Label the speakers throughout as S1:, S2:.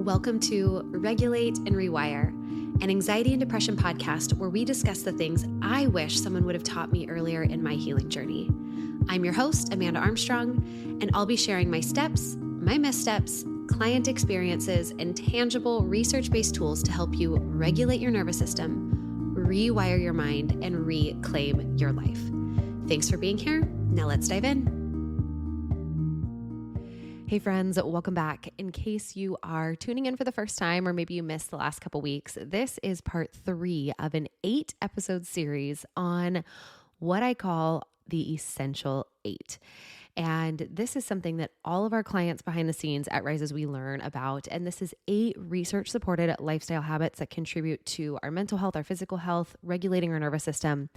S1: Welcome to Regulate and Rewire, an anxiety and depression podcast where we discuss the things I wish someone would have taught me earlier in my healing journey. I'm your host, Amanda Armstrong, and I'll be sharing my steps, my missteps, client experiences, and tangible research-based tools to help you regulate your nervous system, rewire your mind, and reclaim your life. Thanks for being here. Now let's dive in. Hey friends, welcome back. In case you are tuning in for the first time, or maybe you missed the last couple weeks, this is part 3 of an 8-episode series on what I call the Essential 8. And this is something that all of our clients behind the scenes at Rise As We learn about. And this is 8 research-supported lifestyle habits that contribute to our mental health, our physical health, regulating our nervous system.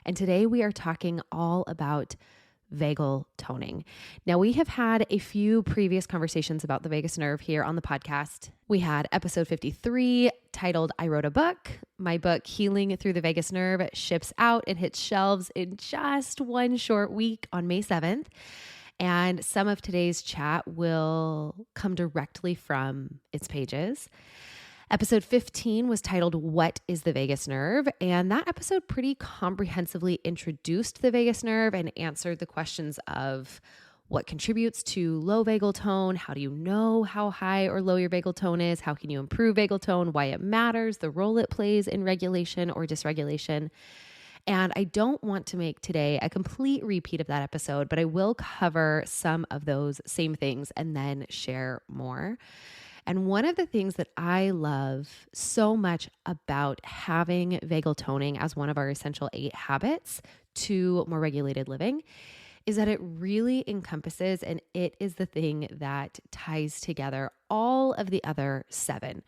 S1: And today we are talking all about vagal toning. Now, we have had a few previous conversations about the vagus nerve here on the podcast. We had episode 53 titled I Wrote a Book. My book, Healing Through the Vagus Nerve, ships out and hits shelves in just one short week on May 7th. And some of today's chat will come directly from its pages. Episode 15 was titled, What is the Vagus Nerve? And that episode pretty comprehensively introduced the vagus nerve and answered the questions of what contributes to low vagal tone, how do you know how high or low your vagal tone is, how can you improve vagal tone, why it matters, the role it plays in regulation or dysregulation. And I don't want to make today a complete repeat of that episode, but I will cover some of those same things and then share more. And one of the things that I love so much about having vagal toning as one of our essential 8 habits to more regulated living is that it really encompasses, and it is the thing that ties together all of the other 7.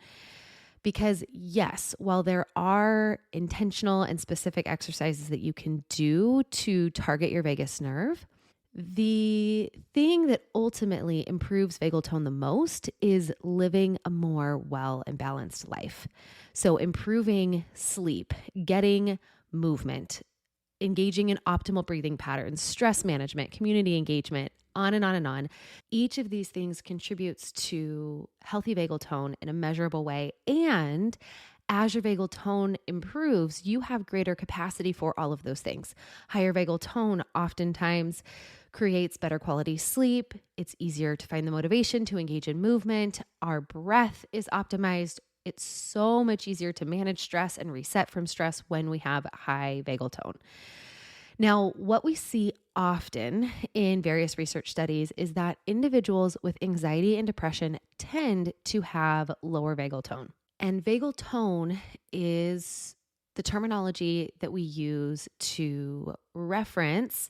S1: Because yes, while there are intentional and specific exercises that you can do to target your vagus nerve, the thing that ultimately improves vagal tone the most is living a more well and balanced life. So improving sleep, getting movement, engaging in optimal breathing patterns, stress management, community engagement, on and on and on. Each of these things contributes to healthy vagal tone in a measurable way. And as your vagal tone improves, you have greater capacity for all of those things. Higher vagal tone oftentimes creates better quality sleep. It's easier to find the motivation to engage in movement. Our breath is optimized. It's so much easier to manage stress and reset from stress when we have high vagal tone. Now, what we see often in various research studies is that individuals with anxiety and depression tend to have lower vagal tone. And vagal tone is the terminology that we use to reference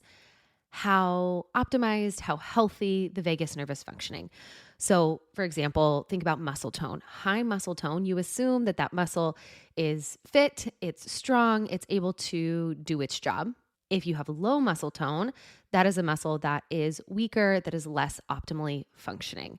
S1: how optimized, how healthy the vagus nerve is functioning. So, for example, think about muscle tone. High muscle tone, you assume that that muscle is fit, it's strong, it's able to do its job. If you have low muscle tone, that is a muscle that is weaker, that is less optimally functioning.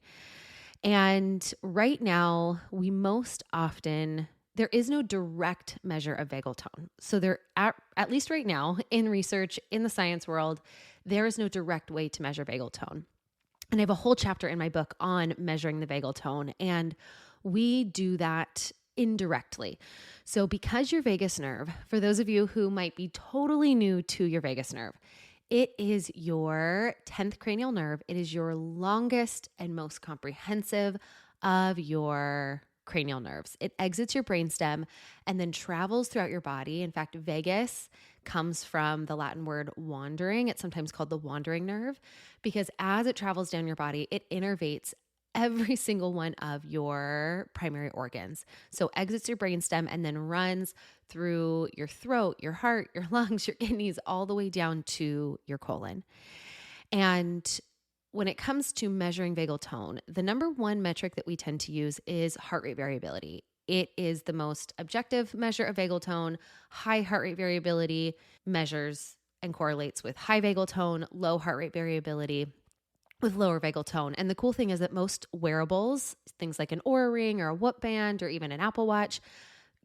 S1: And right now, we most often, there is no direct measure of vagal tone. So there, at least right now in research, in the science world, there is no direct way to measure vagal tone. And I have a whole chapter in my book on measuring the vagal tone. And we do that indirectly. So because your vagus nerve, for those of you who might be totally new to your vagus nerve, it is your 10th cranial nerve. It is your longest and most comprehensive of your cranial nerves. It exits your brainstem and then travels throughout your body. In fact, vagus comes from the Latin word wandering. It's sometimes called the wandering nerve because as it travels down your body, it innervates every single one of your primary organs. So exits your brainstem and then runs through your throat, your heart, your lungs, your kidneys, all the way down to your colon. And when it comes to measuring vagal tone, the number one metric that we tend to use is heart rate variability. It is the most objective measure of vagal tone. High heart rate variability measures and correlates with high vagal tone, low heart rate variability with lower vagal tone. And the cool thing is that most wearables, things like an Oura Ring or a Whoop Band or even an Apple Watch,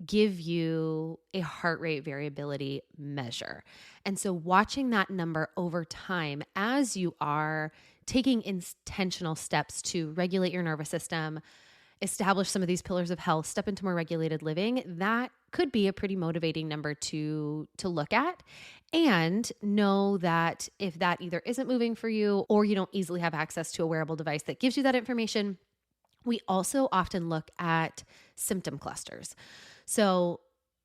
S1: give you a heart rate variability measure. And so watching that number over time as you are taking intentional steps to regulate your nervous system, establish some of these pillars of health, step into more regulated living, that could be a pretty motivating number to look at. And know that if that either isn't moving for you or you don't easily have access to a wearable device that gives you that information, we also often look at symptom clusters. So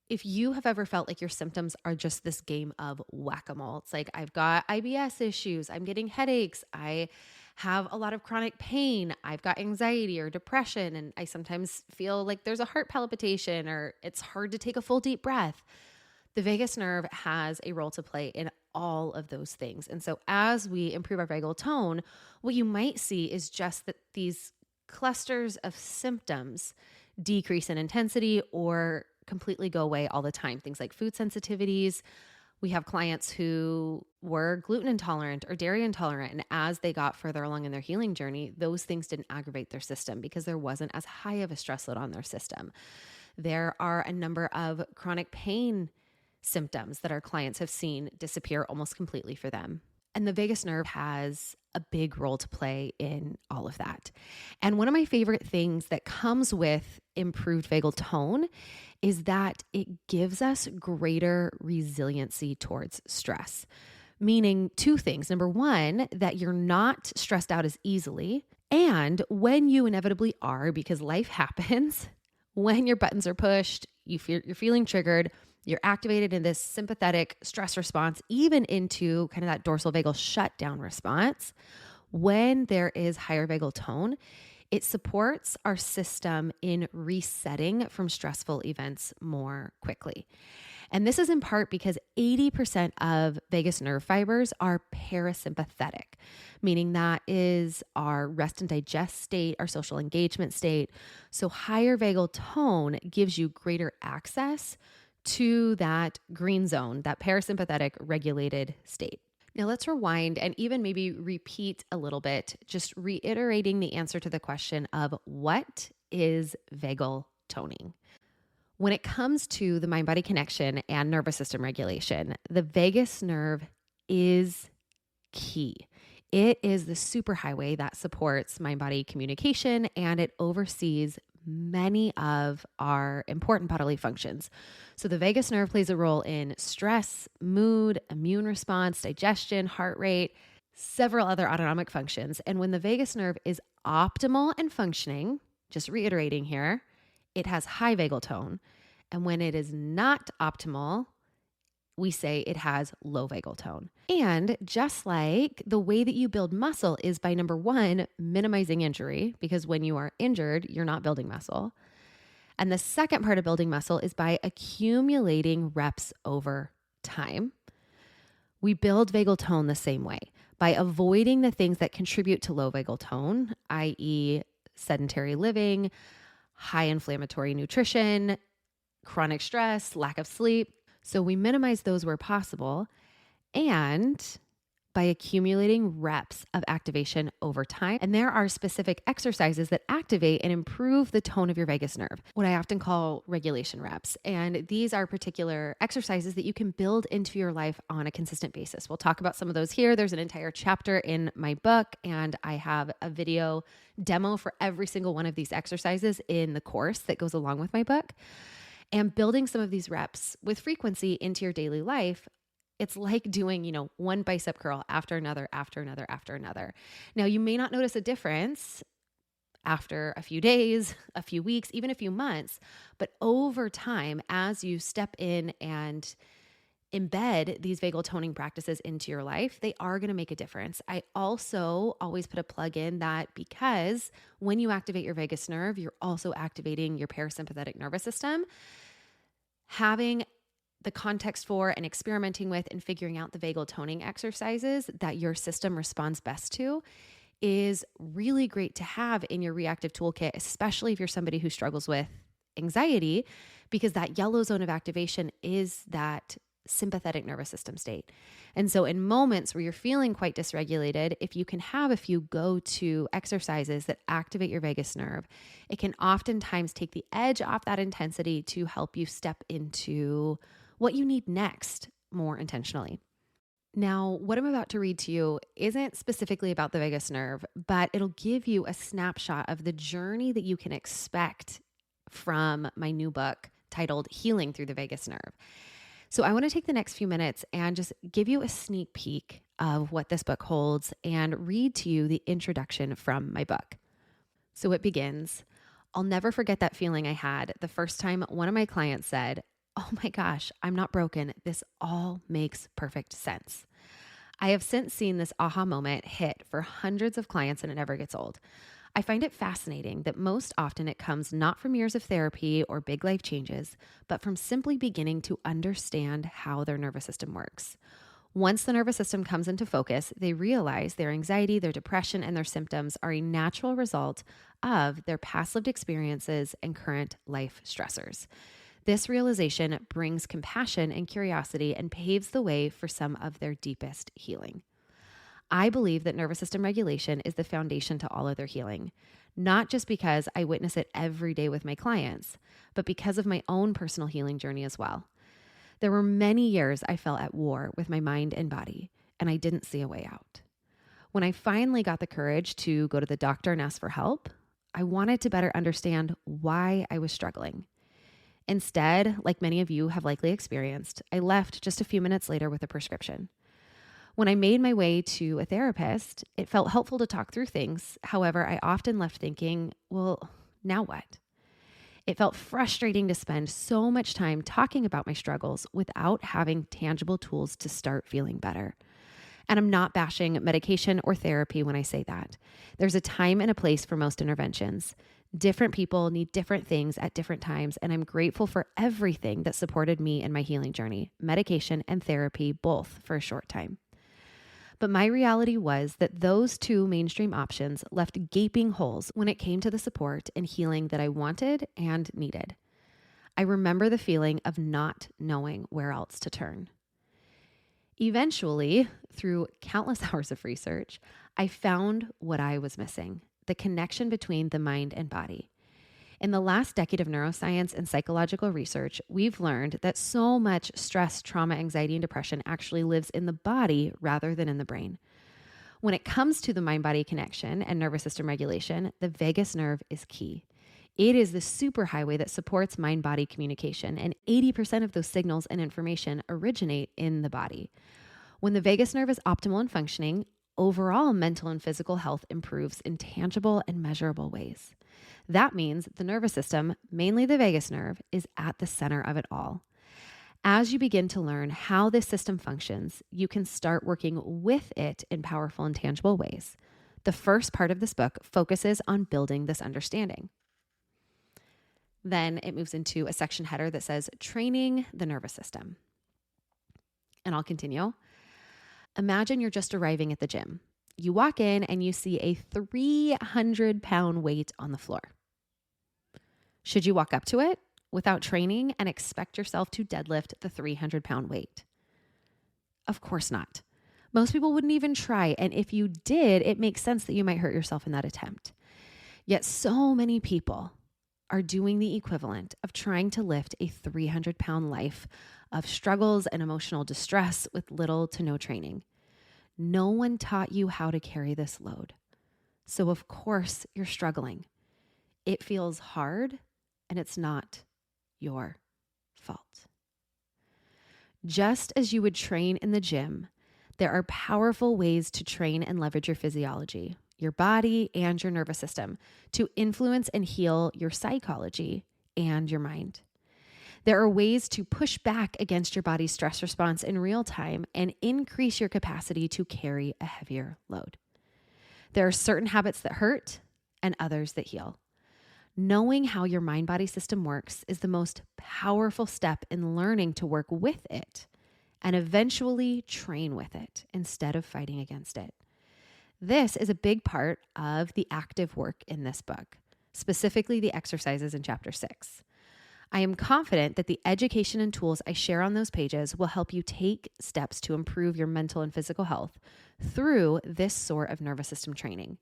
S1: if you have ever felt like your symptoms are just this game of whack-a-mole, it's like, I've got IBS issues, I'm getting headaches, I have a lot of chronic pain, I've got anxiety or depression, and I sometimes feel like there's a heart palpitation or it's hard to take a full deep breath. The vagus nerve has a role to play in all of those things. And so as we improve our vagal tone, what you might see is just that these clusters of symptoms decrease in intensity or completely go away all the time. Things like food sensitivities. We have clients who were gluten intolerant or dairy intolerant. And as they got further along in their healing journey, those things didn't aggravate their system because there wasn't as high of a stress load on their system. There are a number of chronic pain symptoms that our clients have seen disappear almost completely for them. And the vagus nerve has a big role to play in all of that. And one of my favorite things that comes with improved vagal tone is that it gives us greater resiliency towards stress. Meaning two things. Number one, that you're not stressed out as easily. And when you inevitably are, because life happens, when your buttons are pushed, you're feeling triggered, you're activated in this sympathetic stress response, even into kind of that dorsal vagal shutdown response. When there is higher vagal tone, it supports our system in resetting from stressful events more quickly. And this is in part because 80% of vagus nerve fibers are parasympathetic, meaning that is our rest and digest state, our social engagement state. So higher vagal tone gives you greater access to that green zone, that parasympathetic regulated state. Now let's rewind and even maybe repeat a little bit, just reiterating the answer to the question of what is vagal toning? When it comes to the mind-body connection and nervous system regulation, the vagus nerve is key. It is the superhighway that supports mind-body communication, and it oversees many of our important bodily functions. So the vagus nerve plays a role in stress, mood, immune response, digestion, heart rate, several other autonomic functions. And when the vagus nerve is optimal and functioning, just reiterating here, it has high vagal tone. And when it is not optimal, we say it has low vagal tone. And just like the way that you build muscle is by number one, minimizing injury, because when you are injured, you're not building muscle. And the second part of building muscle is by accumulating reps over time. We build vagal tone the same way by avoiding the things that contribute to low vagal tone, i.e. sedentary living, high inflammatory nutrition, chronic stress, lack of sleep. So we minimize those where possible, and by accumulating reps of activation over time. And there are specific exercises that activate and improve the tone of your vagus nerve, what I often call regulation reps. And these are particular exercises that you can build into your life on a consistent basis. We'll talk about some of those here. There's an entire chapter in my book, and I have a video demo for every single one of these exercises in the course that goes along with my book. And building some of these reps with frequency into your daily life, it's like doing, one bicep curl after another, after another, after another. Now, you may not notice a difference after a few days, a few weeks, even a few months, but over time, as you step in and embed these vagal toning practices into your life, they are going to make a difference. I also always put a plug in that because when you activate your vagus nerve, you're also activating your parasympathetic nervous system. Having the context for and experimenting with and figuring out the vagal toning exercises that your system responds best to is really great to have in your reactive toolkit, especially if you're somebody who struggles with anxiety, because that yellow zone of activation is that sympathetic nervous system state. And so in moments where you're feeling quite dysregulated, if you can have a few go-to exercises that activate your vagus nerve, it can oftentimes take the edge off that intensity to help you step into what you need next more intentionally. Now, what I'm about to read to you isn't specifically about the vagus nerve, but it'll give you a snapshot of the journey that you can expect from my new book titled Healing Through the Vagus Nerve. So, I want to take the next few minutes and just give you a sneak peek of what this book holds and read to you the introduction from my book. So, it begins. I'll never forget that feeling I had the first time one of my clients said, "Oh my gosh, I'm not broken. This all makes perfect sense." I have since seen this aha moment hit for hundreds of clients and it never gets old. I find it fascinating that most often it comes not from years of therapy or big life changes, but from simply beginning to understand how their nervous system works. Once the nervous system comes into focus, they realize their anxiety, their depression, and their symptoms are a natural result of their past lived experiences and current life stressors. This realization brings compassion and curiosity and paves the way for some of their deepest healing. I believe that nervous system regulation is the foundation to all other healing, not just because I witness it every day with my clients, but because of my own personal healing journey as well. There were many years I felt at war with my mind and body, and I didn't see a way out. When I finally got the courage to go to the doctor and ask for help, I wanted to better understand why I was struggling. Instead, like many of you have likely experienced, I left just a few minutes later with a prescription. When I made my way to a therapist, it felt helpful to talk through things. However, I often left thinking, well, now what? It felt frustrating to spend so much time talking about my struggles without having tangible tools to start feeling better. And I'm not bashing medication or therapy when I say that. There's a time and a place for most interventions. Different people need different things at different times, and I'm grateful for everything that supported me in my healing journey, medication and therapy, both for a short time. But my reality was that those two mainstream options left gaping holes when it came to the support and healing that I wanted and needed. I remember the feeling of not knowing where else to turn. Eventually, through countless hours of research, I found what I was missing: the connection between the mind and body. In the last decade of neuroscience and psychological research, we've learned that so much stress, trauma, anxiety, and depression actually lives in the body rather than in the brain. When it comes to the mind-body connection and nervous system regulation, the vagus nerve is key. It is the superhighway that supports mind-body communication, and 80% of those signals and information originate in the body. When the vagus nerve is optimal and functioning, overall mental and physical health improves in tangible and measurable ways. That means the nervous system, mainly the vagus nerve, is at the center of it all. As you begin to learn how this system functions, you can start working with it in powerful and tangible ways. The first part of this book focuses on building this understanding. Then it moves into a section header that says training the nervous system. And I'll continue. Imagine you're just arriving at the gym. You walk in and you see a 300-pound weight on the floor. Should you walk up to it without training and expect yourself to deadlift the 300-pound weight? Of course not. Most people wouldn't even try, and if you did, it makes sense that you might hurt yourself in that attempt. Yet so many people are doing the equivalent of trying to lift a 300-pound life of struggles and emotional distress with little to no training. No one taught you how to carry this load. So of course you're struggling. It feels hard, and it's not your fault. Just as you would train in the gym, there are powerful ways to train and leverage your physiology, your body, and your nervous system to influence and heal your psychology and your mind. There are ways to push back against your body's stress response in real time and increase your capacity to carry a heavier load. There are certain habits that hurt and others that heal. Knowing how your mind-body system works is the most powerful step in learning to work with it and eventually train with it instead of fighting against it. This is a big part of the active work in this book, specifically the exercises in Chapter 6. I am confident that the education and tools I share on those pages will help you take steps to improve your mental and physical health through this sort of nervous system training,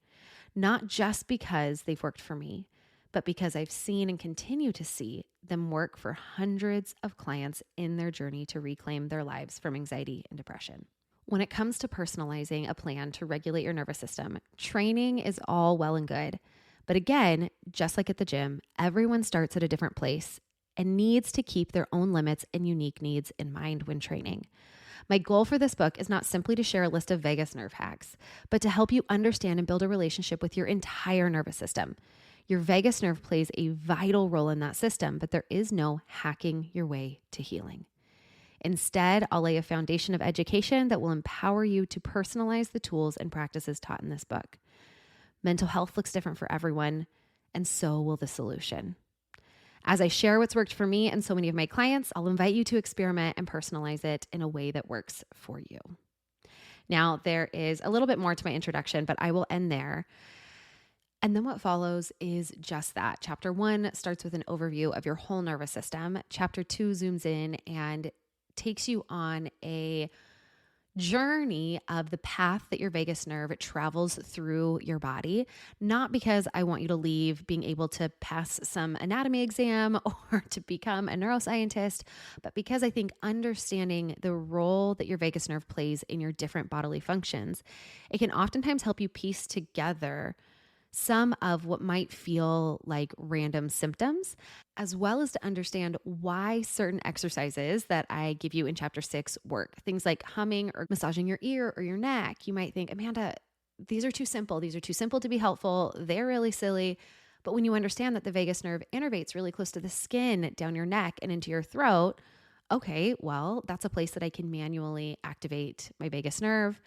S1: not just because they've worked for me, but because I've seen and continue to see them work for hundreds of clients in their journey to reclaim their lives from anxiety and depression. When it comes to personalizing a plan to regulate your nervous system, training is all well and good. But again, just like at the gym, everyone starts at a different place and needs to keep their own limits and unique needs in mind when training. My goal for this book is not simply to share a list of vagus nerve hacks, but to help you understand and build a relationship with your entire nervous system. Your vagus nerve plays a vital role in that system, but there is no hacking your way to healing. Instead, I'll lay a foundation of education that will empower you to personalize the tools and practices taught in this book. Mental health looks different for everyone, and so will the solution. As I share what's worked for me and so many of my clients, I'll invite you to experiment and personalize it in a way that works for you. Now, there is a little bit more to my introduction, but I will end there. And then what follows is just that. Chapter 1 starts with an overview of your whole nervous system. Chapter 2 zooms in and takes you on a journey of the path that your vagus nerve travels through your body, not because I want you to leave being able to pass some anatomy exam or to become a neuroscientist, but because I think understanding the role that your vagus nerve plays in your different bodily functions, it can oftentimes help you piece together some of what might feel like random symptoms, as well as to understand why certain exercises that I give you in chapter 6 work. Things like humming or massaging your ear or your neck. You might think, Amanda, these are too simple. These are too simple to be helpful. They're really silly. But when you understand that the vagus nerve innervates really close to the skin, down your neck and into your throat, okay, well, that's a place that I can manually activate my vagus nerve.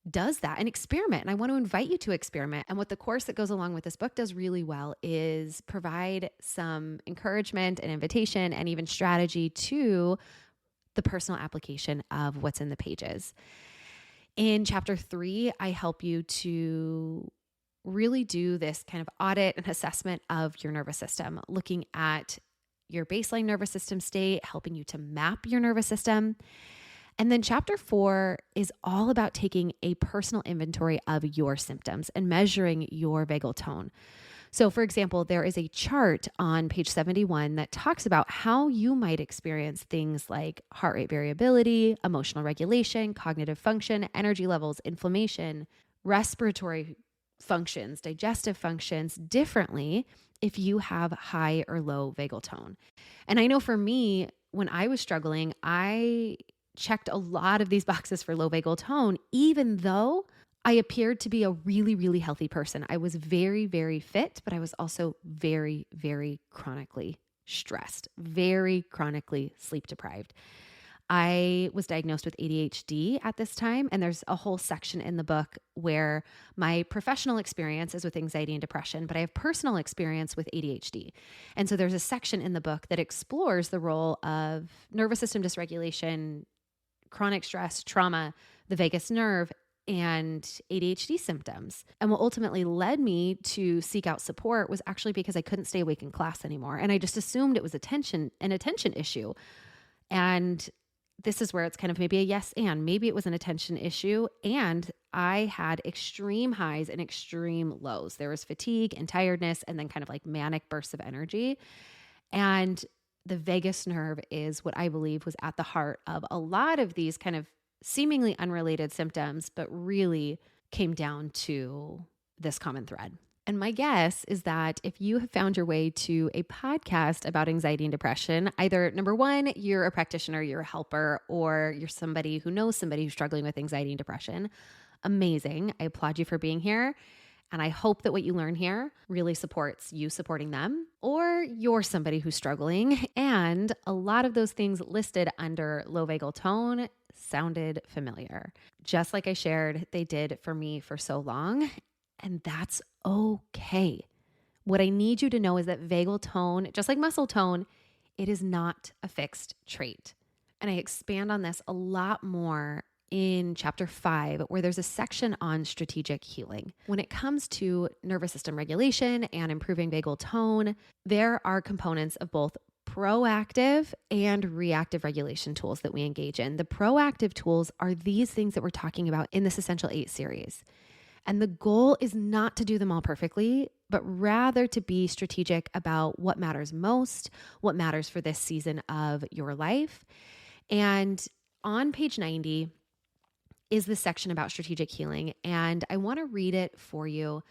S1: Does that and experiment. And I want to invite you to experiment. And what the course that goes along with this book does really well is provide some encouragement and invitation and even strategy to the personal application of what's in the pages. In chapter 3, I help you to really do this kind of audit and assessment of your nervous system, looking at your baseline nervous system state, helping you to map your nervous system. And then chapter 4 is all about taking a personal inventory of your symptoms and measuring your vagal tone. So for example, there is a chart on page 71 that talks about how you might experience things like heart rate variability, emotional regulation, cognitive function, energy levels, inflammation, respiratory functions, digestive functions differently if you have high or low vagal tone. And I know for me, when I was struggling, I checked a lot of these boxes for low vagal tone, even though I appeared to be a really, really healthy person. I was very, very fit, but I was also very, very chronically stressed, very chronically sleep deprived. I was diagnosed with ADHD at this time, and there's a whole section in the book where my professional experience is with anxiety and depression, but I have personal experience with ADHD. And so there's a section in the book that explores the role of nervous system dysregulation, chronic stress, trauma, the vagus nerve, and ADHD symptoms. And what ultimately led me to seek out support was actually because I couldn't stay awake in class anymore. And I just assumed it was an attention issue. And this is where it's kind of maybe a yes and. Maybe it was an attention issue. And I had extreme highs and extreme lows. There was fatigue and tiredness and then kind of like manic bursts of energy. And the vagus nerve is what I believe was at the heart of a lot of these kind of seemingly unrelated symptoms, but really came down to this common thread. And my guess is that if you have found your way to a podcast about anxiety and depression, either number one, you're a practitioner, you're a helper, or you're somebody who knows somebody who's struggling with anxiety and depression, amazing. I applaud you for being here. And I hope that what you learn here really supports you supporting them, or you're somebody who's struggling. And a lot of those things listed under low vagal tone sounded familiar. Just like I shared, they did for me for so long. And that's okay. What I need you to know is that vagal tone, just like muscle tone, it is not a fixed trait. And I expand on this a lot more in chapter 5, where there's a section on strategic healing. When it comes to nervous system regulation and improving vagal tone, there are components of both proactive and reactive regulation tools that we engage in. The proactive tools are these things that we're talking about in this Essential 8 series. And the goal is not to do them all perfectly, but rather to be strategic about what matters most, what matters for this season of your life. And on page 90, is this section about strategic healing. And I want to read it for you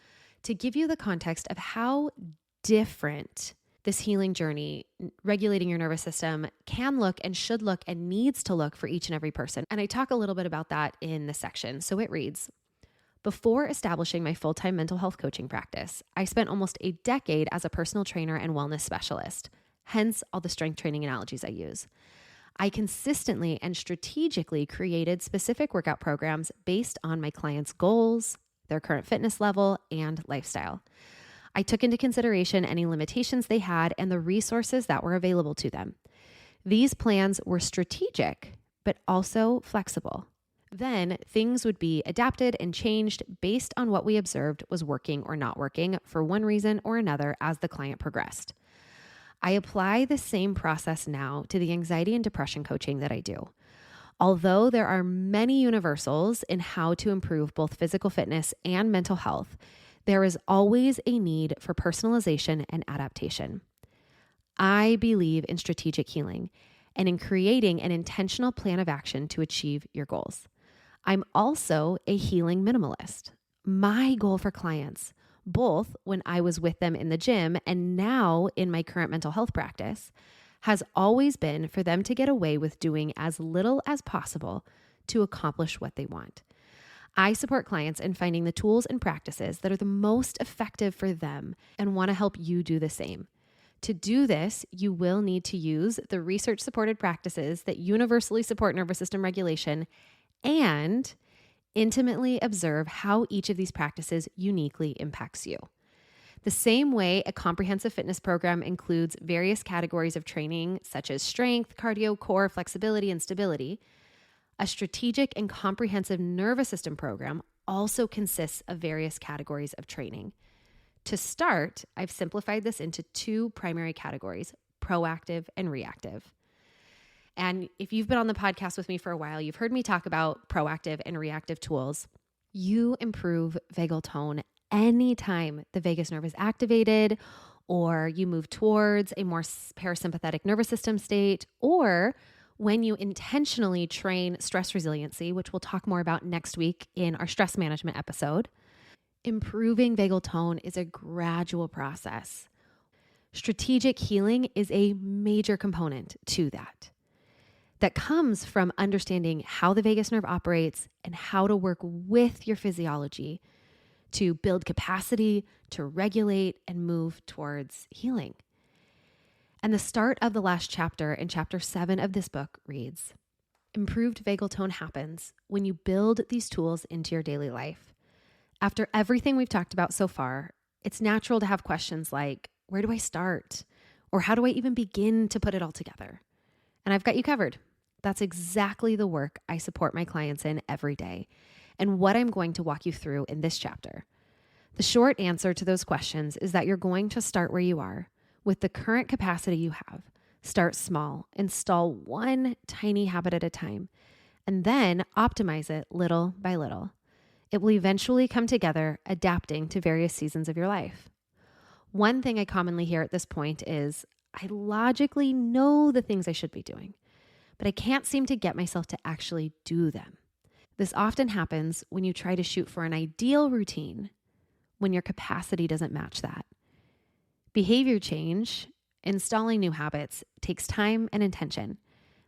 S1: to give you the context of how different this healing journey, regulating your nervous system, can look and should look and needs to look for each and every person. And I talk a little bit about that in the section. So it reads, before establishing my full-time mental health coaching practice, I spent almost a decade as a personal trainer and wellness specialist, hence all the strength training analogies I use. I consistently and strategically created specific workout programs based on my clients' goals, their current fitness level, and lifestyle. I took into consideration any limitations they had and the resources that were available to them. These plans were strategic, but also flexible. Then things would be adapted and changed based on what we observed was working or not working for one reason or another as the client progressed. I apply the same process now to the anxiety and depression coaching that I do. Although there are many universals in how to improve both physical fitness and mental health, there is always a need for personalization and adaptation. I believe in strategic healing and in creating an intentional plan of action to achieve your goals. I'm also a healing minimalist. My goal for clients, both when I was with them in the gym and now in my current mental health practice, has always been for them to get away with doing as little as possible to accomplish what they want. I support clients in finding the tools and practices that are the most effective for them and want to help you do the same. To do this, you will need to use the research-supported practices that universally support nervous system regulation and intimately observe how each of these practices uniquely impacts you. The same way a comprehensive fitness program includes various categories of training such as strength, cardio, core, flexibility, and stability, a strategic and comprehensive nervous system program also consists of various categories of training. To start, I've simplified this into two primary categories, proactive and reactive. And if you've been on the podcast with me for a while, you've heard me talk about proactive and reactive tools. You improve vagal tone anytime the vagus nerve is activated, or you move towards a more parasympathetic nervous system state, or when you intentionally train stress resiliency, which we'll talk more about next week in our stress management episode. Improving vagal tone is a gradual process. Strategic healing is a major component to that. That comes from understanding how the vagus nerve operates and how to work with your physiology to build capacity, to regulate, and move towards healing. And the start of the last chapter in chapter 7 of this book reads, improved vagal tone happens when you build these tools into your daily life. After everything we've talked about so far, it's natural to have questions like, where do I start? Or how do I even begin to put it all together? And I've got you covered. That's exactly the work I support my clients in every day and what I'm going to walk you through in this chapter. The short answer to those questions is that you're going to start where you are with the current capacity you have. Start small, install one tiny habit at a time, and then optimize it little by little. It will eventually come together, adapting to various seasons of your life. One thing I commonly hear at this point is, I logically know the things I should be doing, but I can't seem to get myself to actually do them. This often happens when you try to shoot for an ideal routine when your capacity doesn't match that. Behavior change, installing new habits, takes time and intention,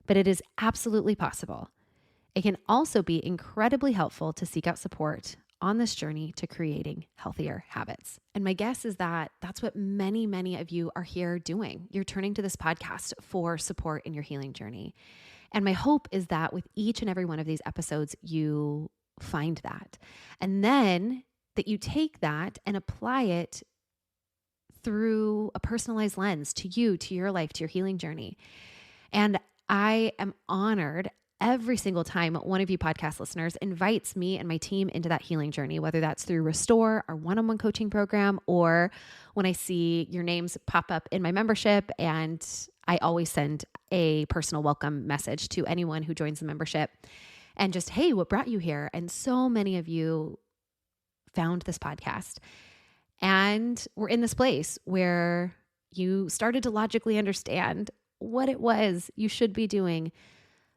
S1: but it is absolutely possible. It can also be incredibly helpful to seek out support on this journey to creating healthier habits. And my guess is that that's what many, many of you are here doing. You're turning to this podcast for support in your healing journey. And my hope is that with each and every one of these episodes, you find that. And then that you take that and apply it through a personalized lens to you, to your life, to your healing journey. And I am honored every single time one of you podcast listeners invites me and my team into that healing journey, whether that's through Restore, our one-on-one coaching program, or when I see your names pop up in my membership. And I always send a personal welcome message to anyone who joins the membership and just, hey, what brought you here? And so many of you found this podcast and were in this place where you started to logically understand what it was you should be doing,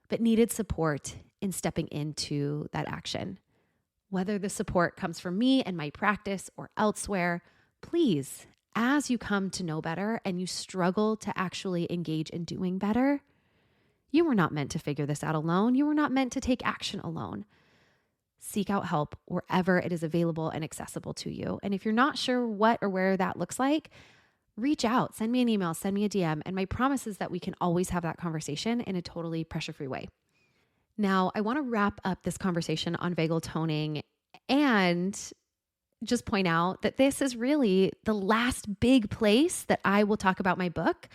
S1: but needed support in stepping into that action. Whether the support comes from me and my practice or elsewhere, please, as you come to know better and you struggle to actually engage in doing better, you were not meant to figure this out alone. You were not meant to take action alone. Seek out help wherever it is available and accessible to you. And if you're not sure what or where that looks like, reach out, send me an email, send me a DM. And my promise is that we can always have that conversation in a totally pressure-free way. Now, I want to wrap up this conversation on vagal toning and just point out that this is really the last big place that I will talk about my book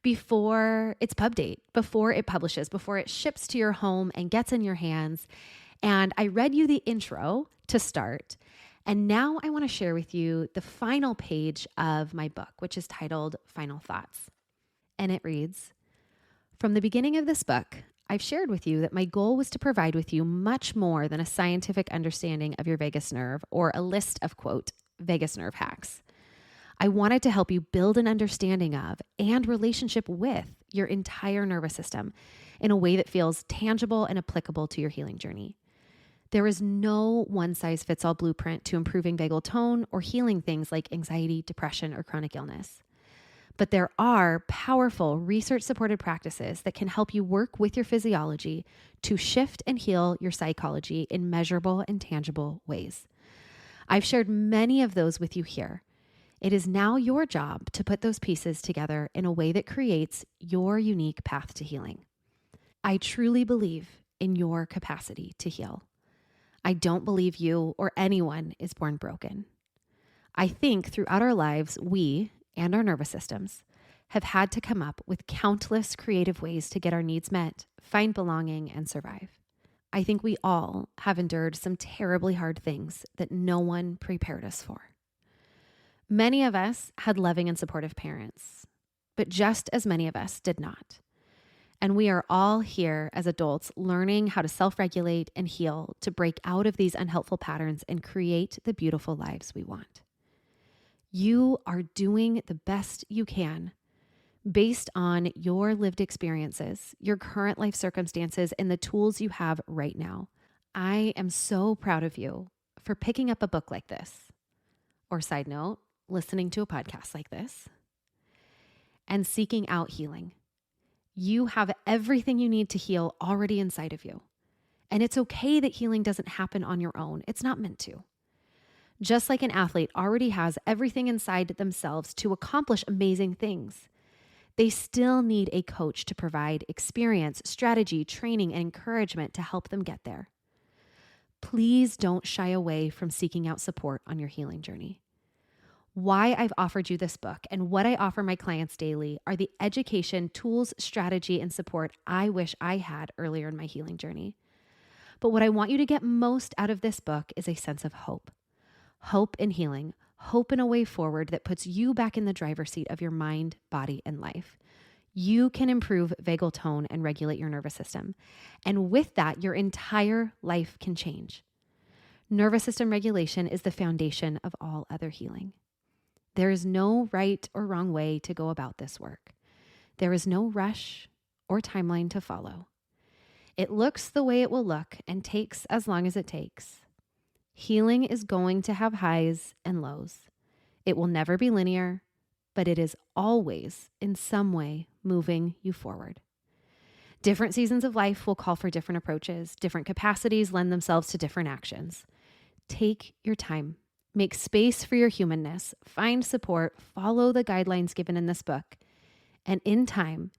S1: before its pub date, before it publishes, before it ships to your home and gets in your hands. And I read you the intro to start. And now I want to share with you the final page of my book, which is titled Final Thoughts. And it reads, "From the beginning of this book, I've shared with you that my goal was to provide with you much more than a scientific understanding of your vagus nerve or a list of, quote, vagus nerve hacks. I wanted to help you build an understanding of and relationship with your entire nervous system in a way that feels tangible and applicable to your healing journey. There is no one-size-fits-all blueprint to improving vagal tone or healing things like anxiety, depression, or chronic illness. But there are powerful research-supported practices that can help you work with your physiology to shift and heal your psychology in measurable and tangible ways. I've shared many of those with you here. It is now your job to put those pieces together in a way that creates your unique path to healing. I truly believe in your capacity to heal. I don't believe you or anyone is born broken. I think throughout our lives, we and our nervous systems have had to come up with countless creative ways to get our needs met, find belonging, and survive. I think we all have endured some terribly hard things that no one prepared us for. Many of us had loving and supportive parents, but just as many of us did not. And we are all here as adults learning how to self-regulate and heal to break out of these unhelpful patterns and create the beautiful lives we want. You are doing the best you can based on your lived experiences, your current life circumstances, and the tools you have right now. I am so proud of you for picking up a book like this, or side note, listening to a podcast like this, and seeking out healing. You have everything you need to heal already inside of you. And it's okay that healing doesn't happen on your own. It's not meant to. Just like an athlete already has everything inside themselves to accomplish amazing things, they still need a coach to provide experience, strategy, training, and encouragement to help them get there. Please don't shy away from seeking out support on your healing journey. Why I've offered you this book and what I offer my clients daily are the education, tools, strategy, and support I wish I had earlier in my healing journey. But what I want you to get most out of this book is a sense of hope. Hope in healing, hope in a way forward that puts you back in the driver's seat of your mind, body, and life. You can improve vagal tone and regulate your nervous system. And with that, your entire life can change. Nervous system regulation is the foundation of all other healing. There is no right or wrong way to go about this work. There is no rush or timeline to follow. It looks the way it will look and takes as long as it takes. Healing is going to have highs and lows. It will never be linear, but it is always in some way moving you forward. Different seasons of life will call for different approaches. Different capacities lend themselves to different actions. Take your time. Make space for your humanness. Find support. Follow the guidelines given in this book. And in time,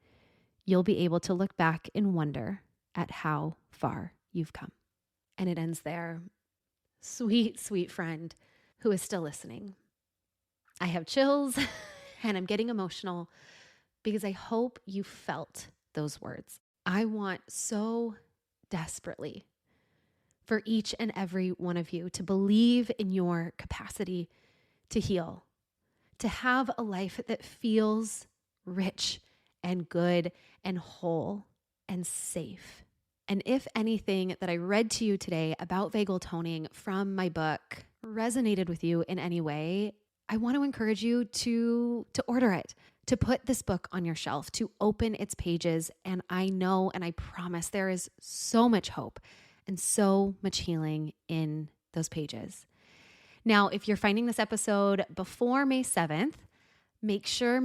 S1: you'll be able to look back and wonder at how far you've come. And it ends there. Sweet, sweet friend who is still listening. I have chills and I'm getting emotional because I hope you felt those words. I want so desperately for each and every one of you to believe in your capacity to heal, to have a life that feels rich and good and whole and safe. And if anything that I read to you today about vagal toning from my book resonated with you in any way, I want to encourage you to order it, to put this book on your shelf, to open its pages. And I know and I promise there is so much hope and so much healing in those pages. Now, if you're finding this episode before May 7th, make sure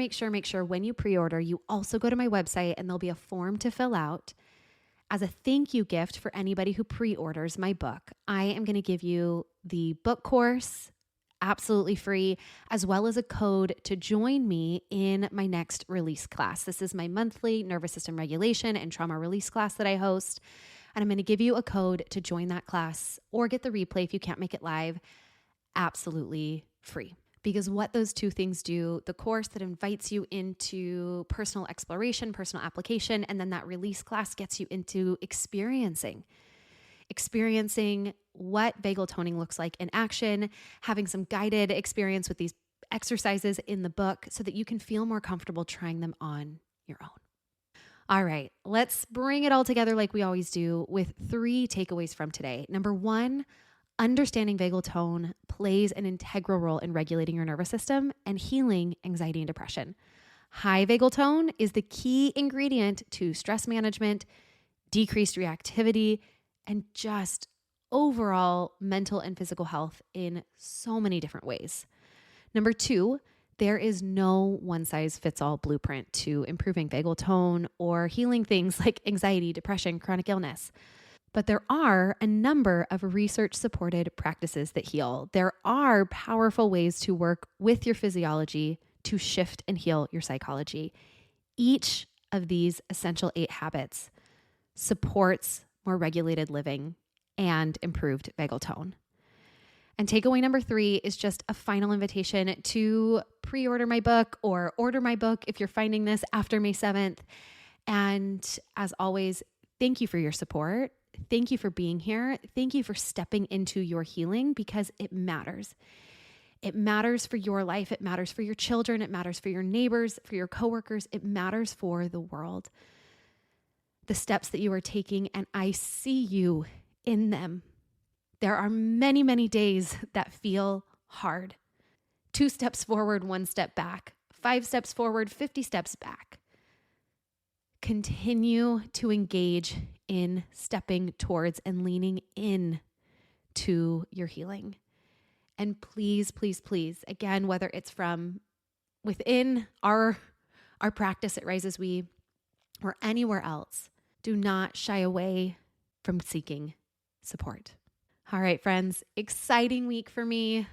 S1: when you pre-order, you also go to my website and there'll be a form to fill out. As a thank you gift for anybody who pre-orders my book, I am going to give you the book course absolutely free, as well as a code to join me in my next release class. This is my monthly nervous system regulation and trauma release class that I host. And I'm going to give you a code to join that class or get the replay if you can't make it live, absolutely free. Because what those two things do, the course that invites you into personal exploration, personal application, and then that release class gets you into experiencing what vagal toning looks like in action, having some guided experience with these exercises in the book so that you can feel more comfortable trying them on your own. All right, let's bring it all together like we always do with 3 takeaways from today. Number 1, understanding vagal tone plays an integral role in regulating your nervous system and healing anxiety and depression. High vagal tone is the key ingredient to stress management, decreased reactivity, and just overall mental and physical health in so many different ways. Number 2, there is no one-size-fits-all blueprint to improving vagal tone or healing things like anxiety, depression, chronic illness. But there are a number of research-supported practices that heal. There are powerful ways to work with your physiology to shift and heal your psychology. Each of these essential 8 habits supports more regulated living and improved vagal tone. And takeaway number 3 is just a final invitation to pre-order my book or order my book if you're finding this after May 7th. And as always, thank you for your support. Thank you for being here. Thank you for stepping into your healing because it matters. It matters for your life. It matters for your children. It matters for your neighbors, for your coworkers. It matters for the world. The steps that you are taking, and I see you in them. There are many, many days that feel hard. 2 steps forward, 1 step back. 5 steps forward, 50 steps back. Continue to engage in stepping towards and leaning in to your healing. And please, please, please, again, whether it's from within our practice at Rise As We or anywhere else, do not shy away from seeking support. All right, friends, exciting week for me.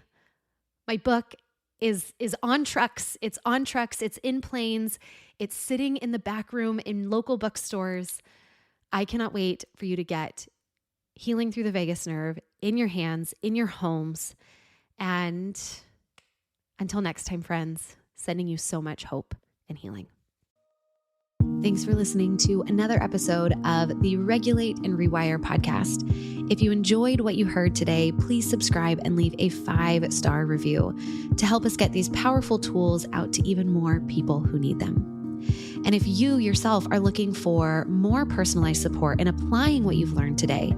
S1: My book is on trucks. It's on trucks. It's in planes. It's sitting in the back room in local bookstores. I cannot wait for you to get Healing Through the Vagus Nerve in your hands, in your homes. And until next time, friends, sending you so much hope and healing. Thanks for listening to another episode of the Regulate and Rewire podcast. If you enjoyed what you heard today, please subscribe and leave a 5-star review to help us get these powerful tools out to even more people who need them. And if you yourself are looking for more personalized support in applying what you've learned today,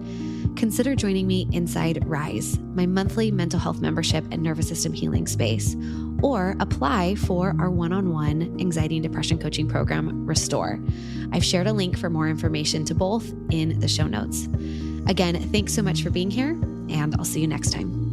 S1: consider joining me inside Rise, my monthly mental health membership and nervous system healing space, or apply for our one-on-one anxiety and depression coaching program, Restore. I've shared a link for more information to both in the show notes. Again, thanks so much for being here, and I'll see you next time.